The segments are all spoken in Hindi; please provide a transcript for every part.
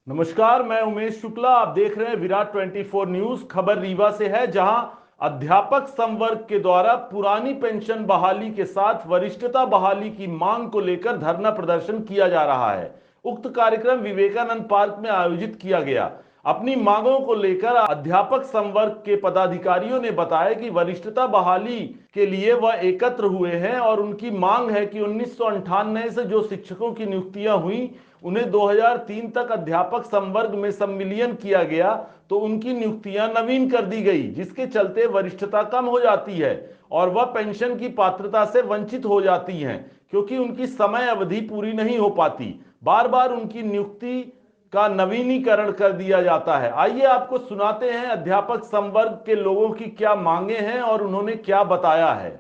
नमस्कार, मैं उमेश शुक्ला। आप देख रहे हैं विराट 24 न्यूज। खबर रीवा से है, जहां अध्यापक संवर्ग के द्वारा पुरानी पेंशन बहाली के साथ वरिष्ठता बहाली की मांग को लेकर धरना प्रदर्शन किया जा रहा है। उक्त कार्यक्रम विवेकानंद पार्क में आयोजित किया गया। अपनी मांगों को लेकर अध्यापक संवर्ग के पदाधिकारियों ने बताया कि वरिष्ठता बहाली के लिए वह एकत्र हुए हैं और उनकी मांग है कि 1998 से जो शिक्षकों की नियुक्तियां हुई उन्हें 2003 तक अध्यापक संवर्ग में संविलियन किया गया, तो उनकी नियुक्तियां नवीन कर दी गई, जिसके चलते वरिष्ठता कम हो जाती है और वह पेंशन की पात्रता से वंचित हो जाती हैं, क्योंकि उनकी समय अवधि पूरी नहीं हो पाती। बार बार उनकी नियुक्ति का नवीनीकरण कर दिया जाता है। आइए आपको सुनाते हैं अध्यापक संवर्ग के लोगों की क्या मांगे हैं और उन्होंने क्या बताया है।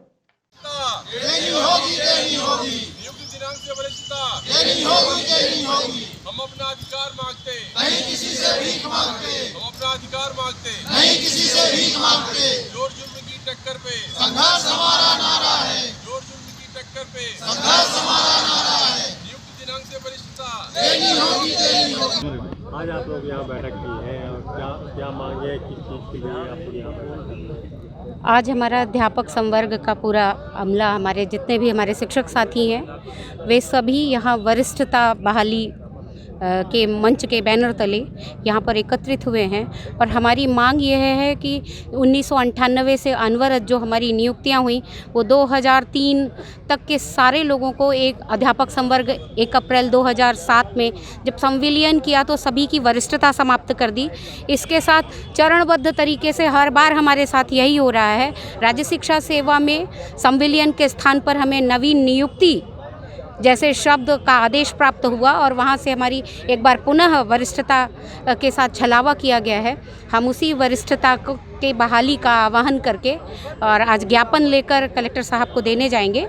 हम अपना अधिकार मांगते नहीं किसी से भीख मांगते, हम अपना अधिकार मांगते नहीं किसी से भीख मांगते। जोर जुल्म की टक्कर पे संघर्ष हमारा नारा है, जोर जुल्म की टक्कर पे संघर्ष हमारा नारा है। नियुक्त दिनांक से वरिष्ठता देनी होगी, देनी होगी। आज आप लोग यहाँ बैठक की है और क्या क्या मांगे, किस चीज़ के लिए आप लोग यहाँ पर? आज हमारा अध्यापक संवर्ग का पूरा अमला, हमारे जितने भी हमारे शिक्षक साथी हैं, वे सभी यहाँ वरिष्ठता बहाली के मंच के बैनर तले यहाँ पर एकत्रित हुए हैं। और हमारी मांग यह है कि 1998 से अनवरत जो हमारी नियुक्तियाँ हुई वो 2003 तक के सारे लोगों को एक अध्यापक संवर्ग 1 अप्रैल 2007 में जब संविलियन किया तो सभी की वरिष्ठता समाप्त कर दी। इसके साथ चरणबद्ध तरीके से हर बार हमारे साथ यही हो रहा है। राज्य शिक्षा सेवा में संविलियन के स्थान पर हमें नवीन नियुक्ति जैसे शब्द का आदेश प्राप्त हुआ और वहाँ से हमारी एक बार पुनः वरिष्ठता के साथ छलावा किया गया है। हम उसी वरिष्ठता के बहाली का आह्वान करके और आज ज्ञापन लेकर कलेक्टर साहब को देने जाएंगे।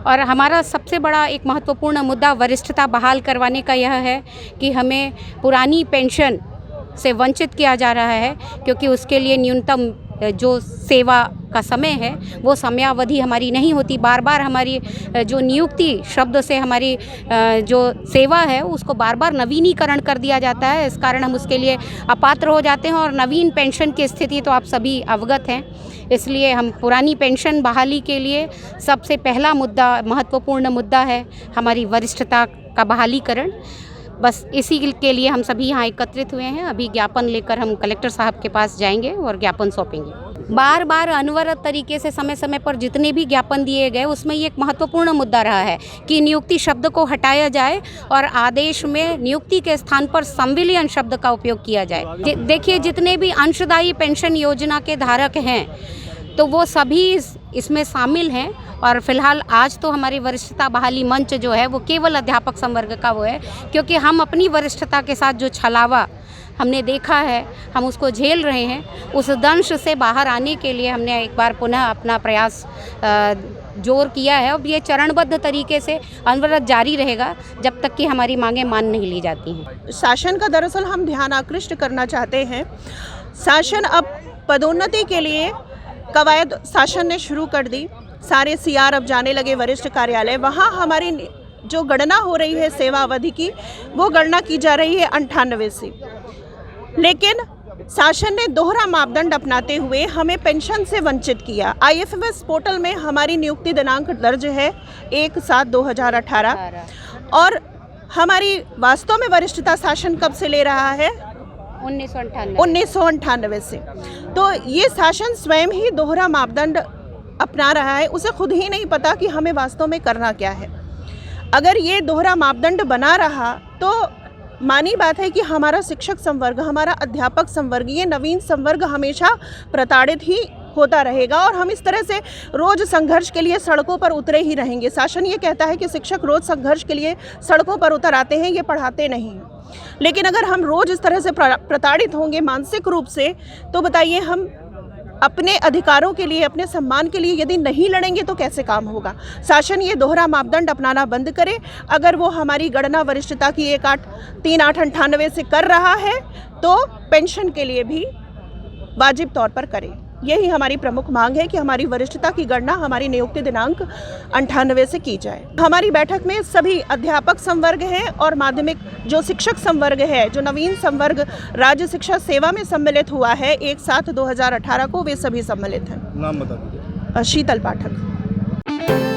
और हमारा सबसे बड़ा एक महत्वपूर्ण मुद्दा वरिष्ठता बहाल करवाने का यह है कि हमें पुरानी पेंशन से वंचित किया जा रहा है, क्योंकि उसके लिए न्यूनतम जो सेवा का समय है वो समयावधि हमारी नहीं होती। बार बार हमारी जो नियुक्ति शब्द से हमारी जो सेवा है उसको बार बार नवीनीकरण कर दिया जाता है। इस कारण हम उसके लिए अपात्र हो जाते हैं और नवीन पेंशन की स्थिति तो आप सभी अवगत हैं। इसलिए हम पुरानी पेंशन बहाली के लिए सबसे पहला मुद्दा, महत्वपूर्ण मुद्दा है हमारी वरिष्ठता का बहालीकरण। बस इसी के लिए हम सभी यहाँ एकत्रित हुए हैं। अभी ज्ञापन लेकर हम कलेक्टर साहब के पास जाएंगे और ज्ञापन सौंपेंगे। बार बार अनवरत तरीके से समय समय पर जितने भी ज्ञापन दिए गए उसमें ये एक महत्वपूर्ण मुद्दा रहा है कि नियुक्ति शब्द को हटाया जाए और आदेश में नियुक्ति के स्थान पर संविलियन शब्द का उपयोग किया जाए। देखिए, जितने भी अंशदायी पेंशन योजना के धारक हैं तो वो सभी इसमें शामिल हैं। और फिलहाल आज तो हमारी वरिष्ठता बहाली मंच जो है वो केवल अध्यापक संवर्ग का वो है, क्योंकि हम अपनी वरिष्ठता के साथ जो छलावा हमने देखा है हम उसको झेल रहे हैं। उस दंश से बाहर आने के लिए हमने एक बार पुनः अपना प्रयास जोर किया है। अब ये चरणबद्ध तरीके से अनवरत जारी रहेगा जब तक कि हमारी मांगें मान नहीं ली जाती हैं। शासन का दरअसल हम ध्यान आकृष्ट करना चाहते हैं। शासन अब पदोन्नति के लिए कवायद शासन ने शुरू कर दी। सारे सीआर अब जाने लगे वरिष्ठ कार्यालय। वहाँ हमारी जो गणना हो रही है सेवा अवधि की, वो गणना की जा रही है 98 से। लेकिन शासन ने दोहरा मापदंड अपनाते हुए हमें पेंशन से वंचित किया। IFFS पोर्टल में हमारी नियुक्ति दिनांक दर्ज है 1/7/2018 और हमारी वास्तव में वरिष्ठता शासन कब से ले रहा है? 1998 से। तो ये शासन स्वयं ही दोहरा मापदंड अपना रहा है। उसे खुद ही नहीं पता कि हमें वास्तव में करना क्या है। अगर ये दोहरा मापदंड बना रहा तो मानी बात है कि हमारा शिक्षक संवर्ग, हमारा अध्यापक संवर्ग, ये नवीन संवर्ग हमेशा प्रताड़ित ही होता रहेगा और हम इस तरह से रोज संघर्ष के लिए सड़कों पर उतरे ही रहेंगे। शासन ये कहता है कि शिक्षक रोज संघर्ष के लिए सड़कों पर उतर आते हैं, ये पढ़ाते नहीं हैं। लेकिन अगर हम रोज इस तरह से प्रताड़ित होंगे मानसिक रूप से, तो बताइए हम अपने अधिकारों के लिए, अपने सम्मान के लिए यदि नहीं लड़ेंगे तो कैसे काम होगा। शासन ये दोहरा मापदंड अपनाना बंद करे। अगर वो हमारी गणना वरिष्ठता की 1/8/98 से कर रहा है तो पेंशन के लिए भी वाजिब तौर पर करे। यही हमारी प्रमुख मांग है कि हमारी वरिष्ठता की गणना हमारी नियुक्ति दिनांक 98 से की जाए। हमारी बैठक में सभी अध्यापक संवर्ग हैं और माध्यमिक जो शिक्षक संवर्ग है, जो नवीन संवर्ग राज्य शिक्षा सेवा में सम्मिलित हुआ है 1/7/2018 को, वे सभी सम्मिलित हैं। नाम बता दीजिए। शीतल पाठक।